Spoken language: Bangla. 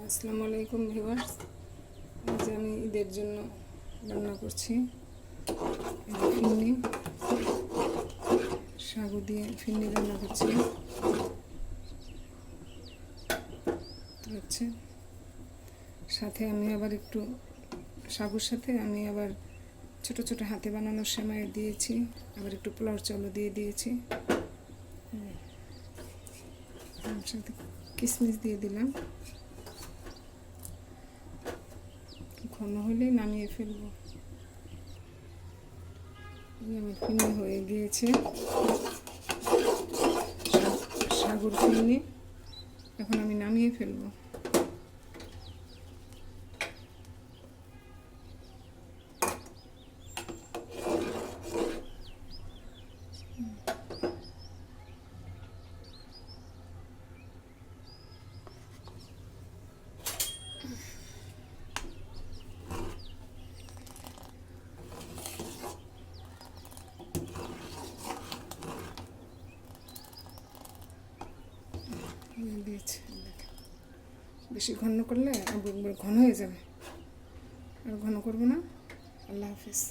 আসসালামু আলাইকুম ভিউয়ার্স। আজ আমি ঈদের জন্য রান্না করছি ফিন্নি, সাগু দিয়ে ফিন্নি রান্না করছি। হচ্ছে সাথে আমি আবার একটু সাগুর সাথে আমি আবার ছোট ছোট হাতে বানানো সেমাই দিয়েছি, আবার একটু পোলাওর চালও দিয়ে দিয়েছি, সাথে কিশমিশ দিয়ে দিলাম। ঘন হলেই নামিয়ে ফেলবো। আমার ফিন্নি হয়ে গিয়েছে, সাগুর ফিন্নি। এখন আমি নামিয়ে ফেলবো। দিয়েছি, বেশি ঘন করলে একবার ঘন হয়ে যাবে, আর ঘন করবো না। আল্লাহ হাফিজ।